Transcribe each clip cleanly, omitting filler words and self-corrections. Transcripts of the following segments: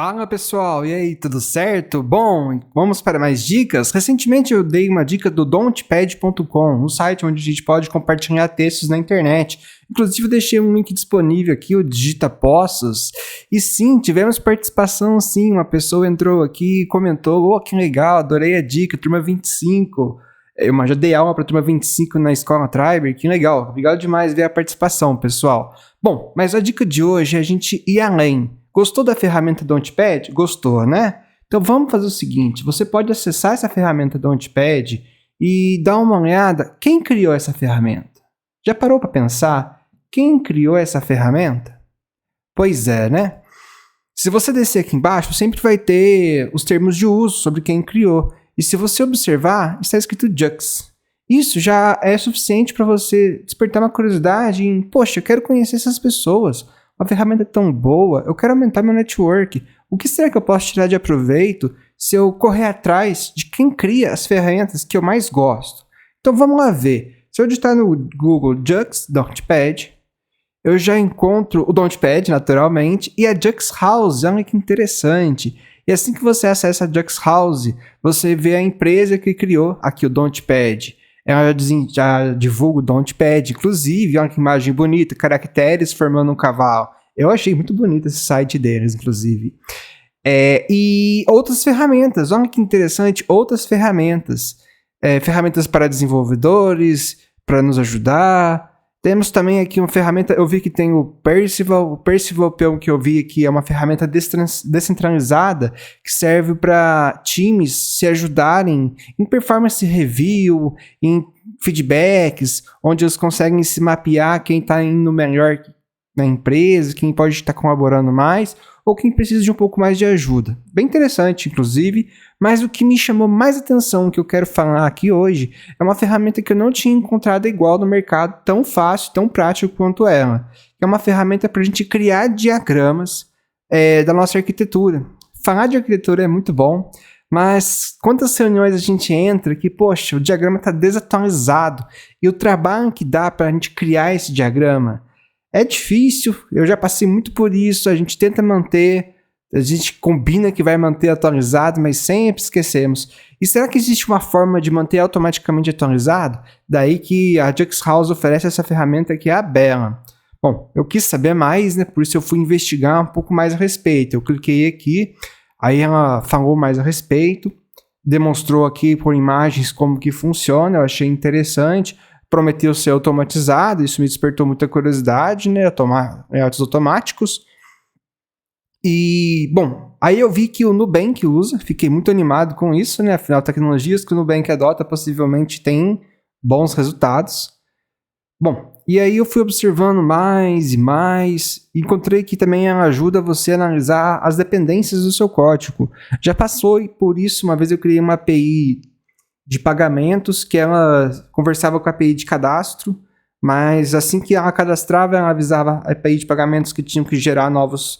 Fala pessoal, e aí, tudo certo? Bom, vamos para mais dicas? Recentemente eu dei uma dica do don'tpad.com, um site onde a gente pode compartilhar textos na internet. Inclusive eu deixei um link disponível aqui, o Digita Poços. E sim, tivemos participação sim, uma pessoa entrou aqui e comentou: "Oh, que legal, adorei a dica, turma 25. Eu já dei aula para a turma 25 na escola Triber, que legal. Obrigado demais ver a participação, pessoal. Bom, mas a dica de hoje é a gente ir além. Gostou da ferramenta Don'tpad? Gostou, né? Então vamos fazer o seguinte, você pode acessar essa ferramenta Don'tpad e dar uma olhada quem criou essa ferramenta. Já parou para pensar quem criou essa ferramenta? Pois é, né? Se você descer aqui embaixo, sempre vai ter os termos de uso sobre quem criou. E se você observar, está escrito Jux. Isso já é suficiente para você despertar uma curiosidade em, poxa, eu quero conhecer essas pessoas. Uma ferramenta tão boa, eu quero aumentar meu network. O que será que eu posso tirar de aproveito se eu correr atrás de quem cria as ferramentas que eu mais gosto? Então vamos lá ver. Se eu digitar no Google Jux Don'tpad, eu já encontro o Don'tpad, naturalmente, e a Jux House. Olha que interessante. E assim que você acessa a Jux House, você vê a empresa que criou aqui o Don'tpad. Ela já divulga o Don'tpad, inclusive, olha que imagem bonita, caracteres formando um cavalo. Eu achei muito bonito esse site deles, inclusive. E outras ferramentas, olha que interessante, outras ferramentas. Ferramentas para desenvolvedores, para nos ajudar. Temos também aqui uma ferramenta, eu vi que tem o Percival, pelo que eu vi aqui, é uma ferramenta descentralizada que serve para times se ajudarem em performance review, em feedbacks, onde eles conseguem se mapear quem está indo melhor na empresa, quem pode estar colaborando mais, ou quem precisa de um pouco mais de ajuda. Bem interessante, inclusive, mas o que me chamou mais atenção, que eu quero falar aqui hoje, é uma ferramenta que eu não tinha encontrado igual no mercado, tão fácil, tão prático quanto ela. É uma ferramenta para a gente criar diagramas da nossa arquitetura. Falar de arquitetura é muito bom, mas quantas reuniões a gente entra que, poxa, o diagrama está desatualizado, e o trabalho que dá para a gente criar esse diagrama é difícil, eu já passei muito por isso, a gente tenta manter, a gente combina que vai manter atualizado, mas sempre esquecemos. E será que existe uma forma de manter automaticamente atualizado? Daí que a Jux House oferece essa ferramenta que é a Bela. Bom, eu quis saber mais, né? Por isso eu fui investigar um pouco mais a respeito. Eu cliquei aqui, aí ela falou mais a respeito, demonstrou aqui por imagens como que funciona, eu achei interessante. Prometeu ser automatizado, isso me despertou muita curiosidade, né? Layouts automáticos. E, bom, aí eu vi que o Nubank usa, fiquei muito animado com isso, né? Afinal, tecnologias que o Nubank adota possivelmente têm bons resultados. Bom, e aí eu fui observando mais e mais, e encontrei que também ela ajuda você a analisar as dependências do seu código. Já passou por isso, uma vez eu criei uma API de pagamentos, que ela conversava com a API de cadastro, mas assim que ela cadastrava, ela avisava a API de pagamentos que tinham que gerar novas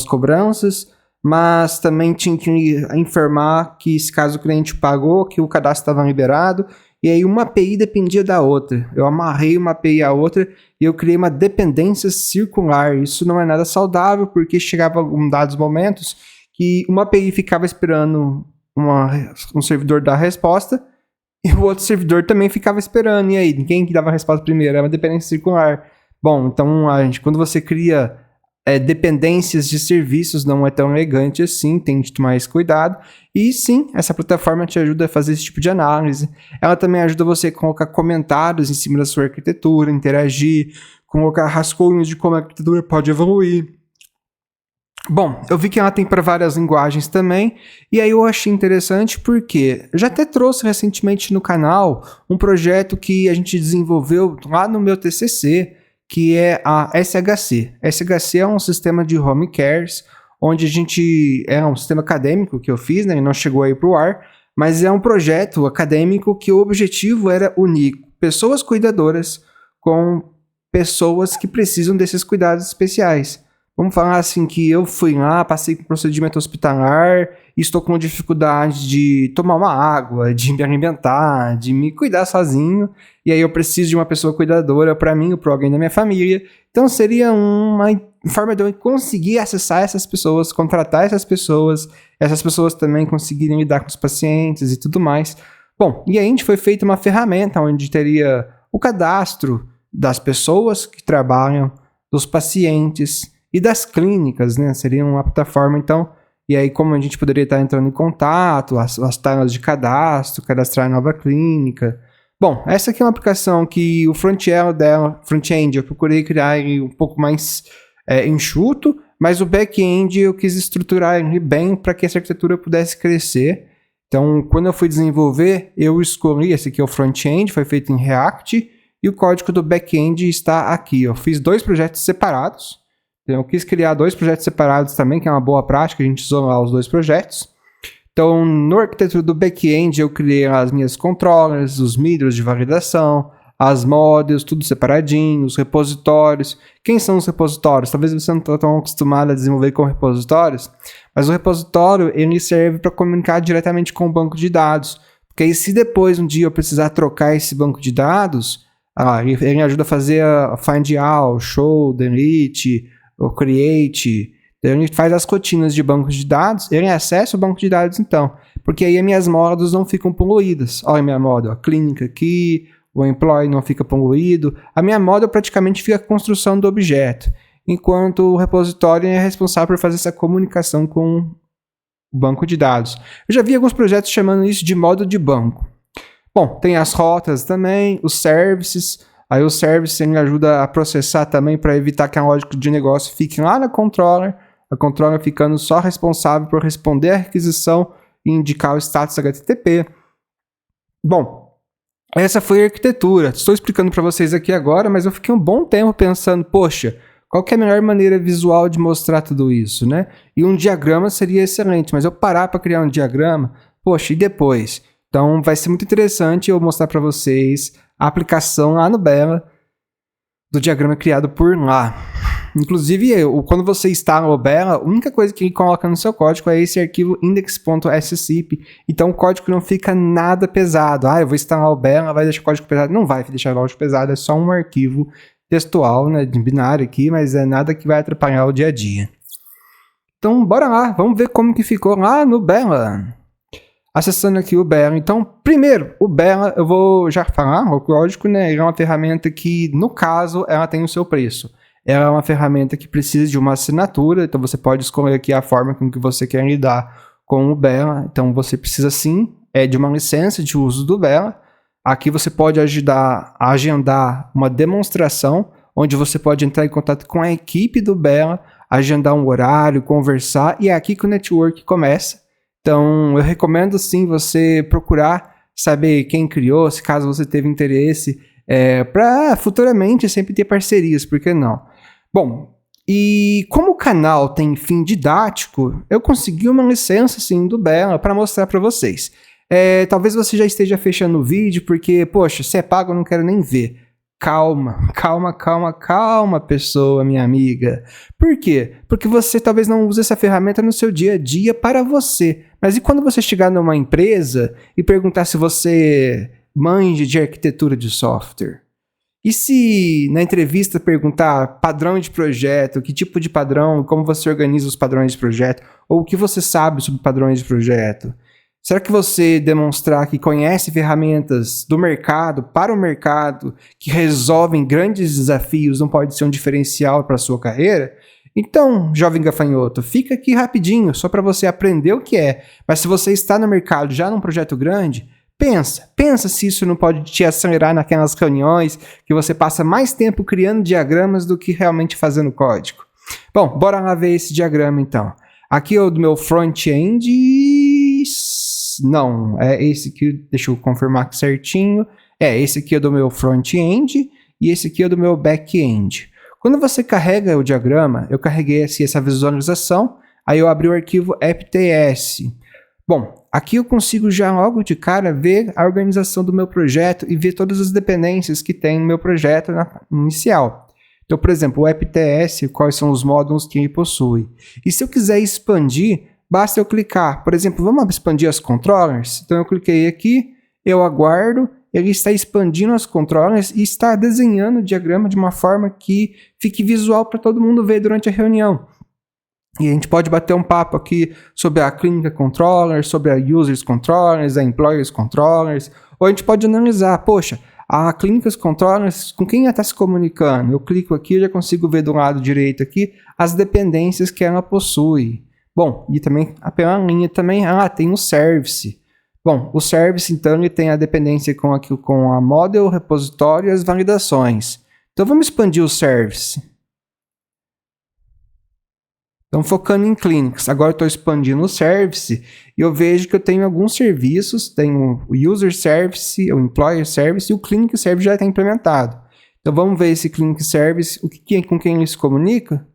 cobranças, mas também tinha que informar que, se caso o cliente pagou, que o cadastro estava liberado, e aí uma API dependia da outra. Eu amarrei uma API à outra e eu criei uma dependência circular. Isso não é nada saudável, porque chegava em dados momentos que uma API ficava esperando um servidor dar a resposta, e o outro servidor também ficava esperando. E aí, quem que dava a resposta primeiro? É uma dependência circular. Bom, então, quando você cria dependências de serviços, não é tão elegante assim, tem que tomar esse cuidado. E sim, essa plataforma te ajuda a fazer esse tipo de análise. Ela também ajuda você a colocar comentários em cima da sua arquitetura, interagir, colocar rascunhos de como a arquitetura pode evoluir. Bom, eu vi que ela tem para várias linguagens também, e aí eu achei interessante porque eu já até trouxe recentemente no canal um projeto que a gente desenvolveu lá no meu TCC, que é a SHC. SHC é um sistema de home cares, onde é um sistema acadêmico que eu fiz, né, e não chegou aí para o ar, mas é um projeto acadêmico que o objetivo era unir pessoas cuidadoras com pessoas que precisam desses cuidados especiais. Vamos falar assim que eu fui lá, passei por um procedimento hospitalar e estou com dificuldade de tomar uma água, de me alimentar, de me cuidar sozinho. E aí eu preciso de uma pessoa cuidadora para mim ou para alguém da minha família. Então seria uma forma de eu conseguir acessar essas pessoas, contratar essas pessoas também conseguirem lidar com os pacientes e tudo mais. Bom, e aí a gente foi feita uma ferramenta onde teria o cadastro das pessoas que trabalham, dos pacientes e das clínicas, né? Seria uma plataforma, então, e aí como a gente poderia estar entrando em contato, as telas de cadastro, cadastrar nova clínica. Bom, essa aqui é uma aplicação que o front-end, eu procurei criar ele um pouco mais enxuto, mas o back-end eu quis estruturar ele bem para que essa arquitetura pudesse crescer. Então, quando eu fui desenvolver, eu escolhi, esse aqui é o front-end, foi feito em React, e o código do back-end está aqui. Eu fiz 2 projetos separados, então eu quis criar 2 projetos separados também, que é uma boa prática, a gente usou lá os 2 projetos. Então, no arquitetura do back-end, eu criei as minhas controllers, os middles de validação, as models, tudo separadinho, os repositórios. Quem são os repositórios? Talvez você não esteja tão acostumado a desenvolver com repositórios, mas o repositório ele serve para comunicar diretamente com o banco de dados. Porque aí, se depois um dia eu precisar trocar esse banco de dados, ele ajuda a fazer a find all, show, delete, o create. Então, ele faz as rotinas de bancos de dados, ele acessa o banco de dados então, porque aí as minhas models não ficam poluídas. Olha a minha model, a clínica aqui, o employee não fica poluído. A minha model praticamente fica a construção do objeto, enquanto o repositório é responsável por fazer essa comunicação com o banco de dados. Eu já vi alguns projetos chamando isso de módulo de banco. Bom, tem as rotas também, os services. Aí o service ele ajuda a processar também para evitar que a lógica de negócio fique lá na controller, a controller ficando só responsável por responder a requisição e indicar o status HTTP. Bom, essa foi a arquitetura. Estou explicando para vocês aqui agora, mas eu fiquei um bom tempo pensando, poxa, qual que é a melhor maneira visual de mostrar tudo isso, né? E um diagrama seria excelente, mas eu parar para criar um diagrama, poxa, e depois? Então vai ser muito interessante eu mostrar para vocês a aplicação lá no Bela do diagrama criado por lá. Inclusive, quando você instala o Bela, a única coisa que ele coloca no seu código é esse arquivo index.szip. Então o código não fica nada pesado. Eu vou instalar o Bela, vai deixar o código pesado. Não vai deixar o código pesado, é só um arquivo textual, né, de binário aqui, mas é nada que vai atrapalhar o dia a dia. Então, bora lá, vamos ver como que ficou lá no Bela. Acessando aqui o Bela. Então, primeiro, o Bela, eu vou já falar, lógico, né? Ele é uma ferramenta que, no caso, ela tem o seu preço. Ela é uma ferramenta que precisa de uma assinatura, então você pode escolher aqui a forma com que você quer lidar com o Bela. Então, você precisa sim de uma licença de uso do Bela. Aqui você pode ajudar a agendar uma demonstração, onde você pode entrar em contato com a equipe do Bela, agendar um horário, conversar, e é aqui que o network começa. Então, eu recomendo sim você procurar saber quem criou, se caso você teve interesse, para futuramente sempre ter parcerias, por que não? Bom, e como o canal tem fim didático, eu consegui uma licença sim do Bela para mostrar para vocês. Talvez você já esteja fechando o vídeo porque, poxa, se é pago eu não quero nem ver. Calma, pessoa, minha amiga. Por quê? Porque você talvez não use essa ferramenta no seu dia a dia para você. Mas e quando você chegar numa empresa e perguntar se você manja de arquitetura de software? E se na entrevista perguntar padrão de projeto, que tipo de padrão, como você organiza os padrões de projeto, ou o que você sabe sobre padrões de projeto? Será que você demonstrar que conhece ferramentas do mercado, para o mercado, que resolvem grandes desafios, não pode ser um diferencial para a sua carreira? Então, jovem gafanhoto, fica aqui rapidinho, só para você aprender o que é. Mas se você está no mercado já num projeto grande, pensa se isso não pode te acelerar naquelas reuniões que você passa mais tempo criando diagramas do que realmente fazendo código. Bom, bora lá ver esse diagrama então. Aqui é o do meu front-end. Não, é esse aqui, deixa eu confirmar aqui certinho. Esse aqui é do meu front-end e esse aqui é do meu back-end. Quando você carrega o diagrama, eu carreguei assim, essa visualização, aí eu abri o arquivo fts. Bom, aqui eu consigo já logo de cara ver a organização do meu projeto e ver todas as dependências que tem no meu projeto inicial. Então, por exemplo, o fts, quais são os módulos que ele possui. E se eu quiser expandir, basta eu clicar. Por exemplo, vamos expandir as controllers? Então eu cliquei aqui, eu aguardo, ele está expandindo as controllers e está desenhando o diagrama de uma forma que fique visual para todo mundo ver durante a reunião. E a gente pode bater um papo aqui sobre a Clínica Controller, sobre a Users Controllers, a Employers Controllers, ou a gente pode analisar, poxa, a Clínicas Controllers, com quem ela está se comunicando? Eu clico aqui, eu já consigo ver do lado direito aqui as dependências que ela possui. Bom, e também pela linha também, tem o Service. Bom, o Service, então, ele tem a dependência com a Model, o repositório e as validações. Então, vamos expandir o Service. Então, focando em Clinics, agora eu estou expandindo o Service e eu vejo que eu tenho alguns serviços, tenho o User Service, o Employer Service e o Clinic Service já está implementado. Então, vamos ver esse Clinic Service, com quem ele se comunica.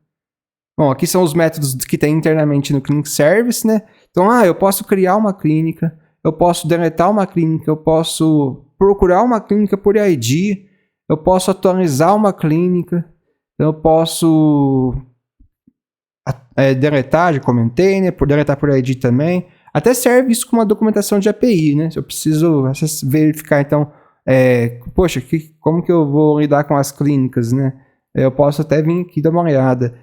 Bom, aqui são os métodos que tem internamente no Clinic Service, né? Então, eu posso criar uma clínica, eu posso deletar uma clínica, eu posso procurar uma clínica por ID, eu posso atualizar uma clínica, eu posso deletar, já comentei, né? Por deletar por ID também. Até serve isso como uma documentação de API, né? Se eu preciso verificar, então, poxa, como que eu vou lidar com as clínicas, né? Eu posso até vir aqui dar uma olhada.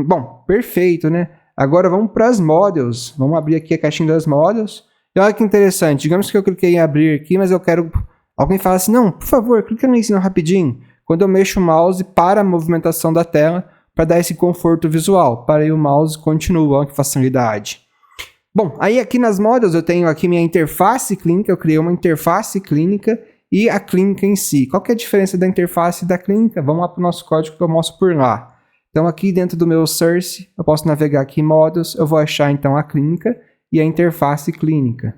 Bom, perfeito, né? Agora vamos para as models. Vamos abrir aqui a caixinha das models. E olha que interessante. Digamos que eu cliquei em abrir aqui, mas eu quero... Alguém fala assim, não, por favor, clica nisso rapidinho. Quando eu mexo o mouse, para a movimentação da tela para dar esse conforto visual. Parei o mouse e continua. Olha que facilidade. Bom, aí aqui nas models eu tenho aqui minha interface clínica. Eu criei uma interface clínica e a clínica em si. Qual que é a diferença da interface e da clínica? Vamos lá para o nosso código que eu mostro por lá. Então aqui dentro do meu Source, eu posso navegar aqui em Models, eu vou achar então a clínica e a interface clínica.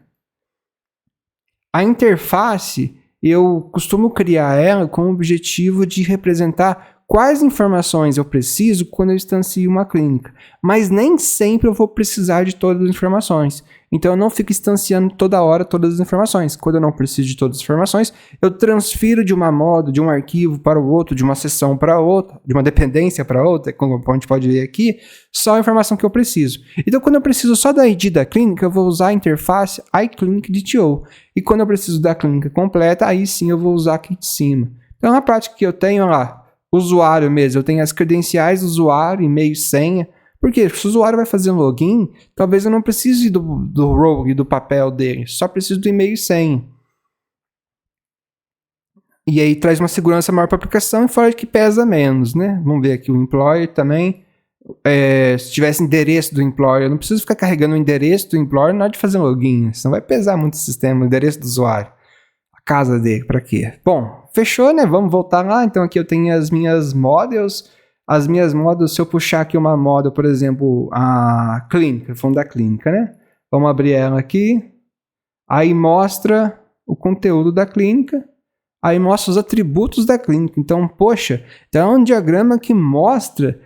A interface, eu costumo criar ela com o objetivo de representar quais informações eu preciso quando eu instancio uma clínica. Mas nem sempre eu vou precisar de todas as informações. Então eu não fico instanciando toda hora todas as informações. Quando eu não preciso de todas as informações, eu transfiro de uma moda, de um arquivo para o outro, de uma seção para outra, de uma dependência para outra, como a gente pode ver aqui, só a informação que eu preciso. Então quando eu preciso só da ID da clínica, eu vou usar a interface iClinicDTO. E quando eu preciso da clínica completa, aí sim eu vou usar aqui de cima. Então na prática que eu tenho lá, usuário mesmo, eu tenho as credenciais do usuário, e-mail e senha. Porque se o usuário vai fazer um login, talvez eu não precise do role e do papel dele, só preciso do e-mail e senha. E aí traz uma segurança maior para a aplicação e fora que pesa menos, né? Vamos ver aqui o employer também. Se tivesse endereço do employer, eu não preciso ficar carregando o endereço do employer na hora de fazer um login, senão vai pesar muito o sistema, o endereço do usuário. A casa dele, para quê? Bom, fechou, né? Vamos voltar lá. Então aqui eu tenho as minhas models. As minhas models, se eu puxar aqui uma model, por exemplo, a clínica, fundo da clínica, né? Vamos abrir ela aqui. Aí mostra o conteúdo da clínica. Aí mostra os atributos da clínica. Então, poxa, então é um diagrama que mostra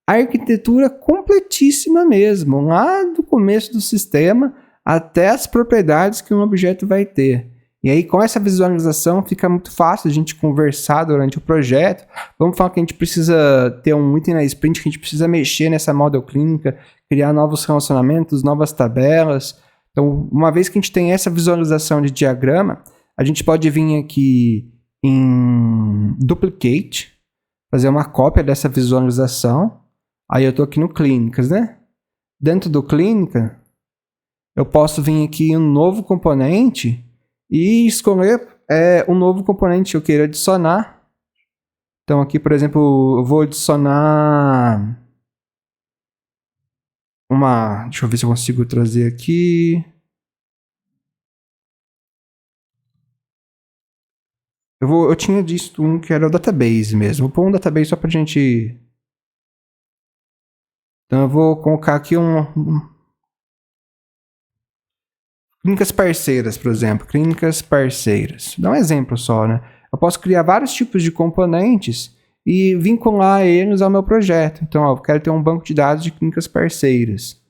a arquitetura completíssima mesmo. Lá do começo do sistema até as propriedades que um objeto vai ter. E aí, com essa visualização, fica muito fácil a gente conversar durante o projeto. Vamos falar que a gente precisa ter um item na sprint, que a gente precisa mexer nessa model clínica, criar novos relacionamentos, novas tabelas. Então, uma vez que a gente tem essa visualização de diagrama, a gente pode vir aqui em Duplicate, fazer uma cópia dessa visualização. Aí eu estou aqui no Clínicas, né? Dentro do Clínica, eu posso vir aqui em um novo componente e escolher um novo componente que eu queira adicionar. Então aqui, por exemplo, eu vou adicionar deixa eu ver se eu consigo trazer aqui. Eu tinha visto um que era o database mesmo. Vou pôr um database só pra gente... Então eu vou colocar aqui clínicas parceiras, por exemplo. Clínicas parceiras. Dá um exemplo só, né? Eu posso criar vários tipos de componentes e vincular eles ao meu projeto. Então, eu quero ter um banco de dados de clínicas parceiras.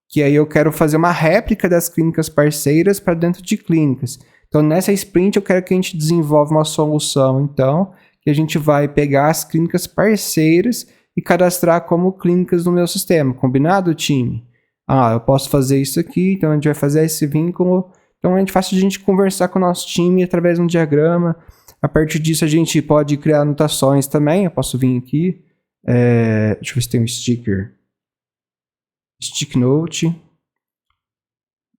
Que aí eu quero fazer uma réplica das clínicas parceiras para dentro de clínicas. Então, nessa sprint, eu quero que a gente desenvolva uma solução, então, que a gente vai pegar as clínicas parceiras e cadastrar como clínicas no meu sistema. Combinado, time? Eu posso fazer isso aqui, então a gente vai fazer esse vínculo. Então é fácil de a gente conversar com o nosso time através de um diagrama. A partir disso a gente pode criar anotações também. Eu posso vir aqui. Deixa eu ver se tem um sticker. Stick Note.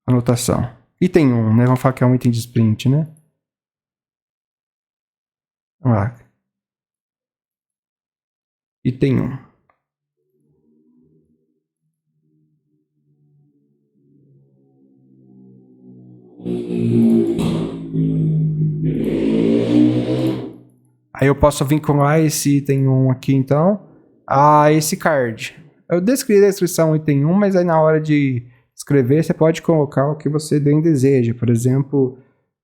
Anotação. Item 1, né? Vamos falar que é um item de sprint, né? Vamos lá. Item 1. Aí eu posso vincular esse item 1 aqui, então, a esse card. Eu descrevi na descrição item 1, mas aí na hora de escrever, você pode colocar o que você bem deseja. Por exemplo,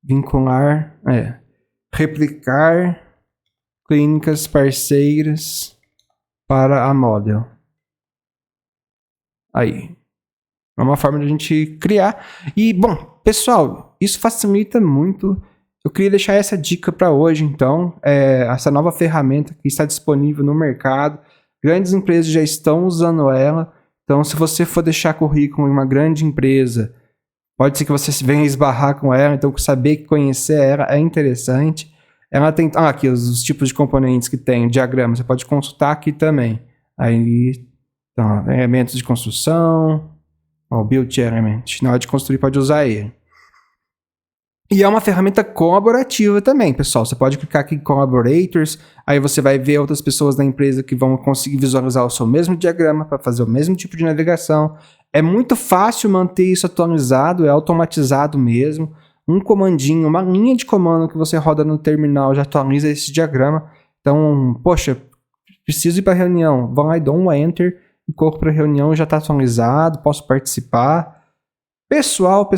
vincular, replicar clínicas parceiras para a Model. Aí. É uma forma de a gente criar. E, bom, pessoal, isso facilita muito. Eu queria deixar essa dica para hoje, então. Essa nova ferramenta que está disponível no mercado. Grandes empresas já estão usando ela. Então, se você for deixar currículo em uma grande empresa, pode ser que você venha esbarrar com ela. Então, saber conhecer ela é interessante. Ela tem aqui os tipos de componentes que tem, o diagrama. Você pode consultar aqui também. Aí, então, elementos de construção... O Build Element. Na hora de construir, pode usar ele. E é uma ferramenta colaborativa também, pessoal. Você pode clicar aqui em Collaborators, aí você vai ver outras pessoas da empresa que vão conseguir visualizar o seu mesmo diagrama para fazer o mesmo tipo de navegação. É muito fácil manter isso atualizado, é automatizado mesmo. Um comandinho, uma linha de comando que você roda no terminal já atualiza esse diagrama. Então, poxa, preciso ir para a reunião. Vão lá e dou um Enter. O corpo para reunião já está atualizado, posso participar. Pessoal,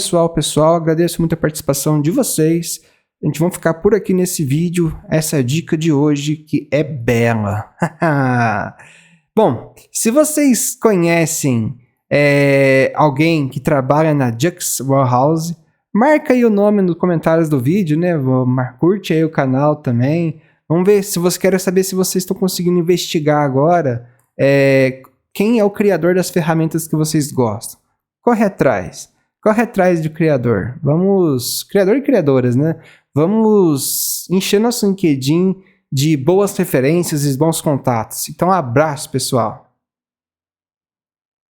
agradeço muito a participação de vocês. A gente vai ficar por aqui nesse vídeo. Essa é a dica de hoje, que é bela. Bom, se vocês conhecem alguém que trabalha na Jux Warehouse, marca aí o nome nos comentários do vídeo, né? Curte aí o canal também. Vamos ver se você quer saber se vocês estão conseguindo investigar agora. Quem é o criador das ferramentas que vocês gostam? Corre atrás do criador. Criador e criadoras, né? Vamos encher nosso LinkedIn de boas referências e bons contatos. Então, um abraço, pessoal.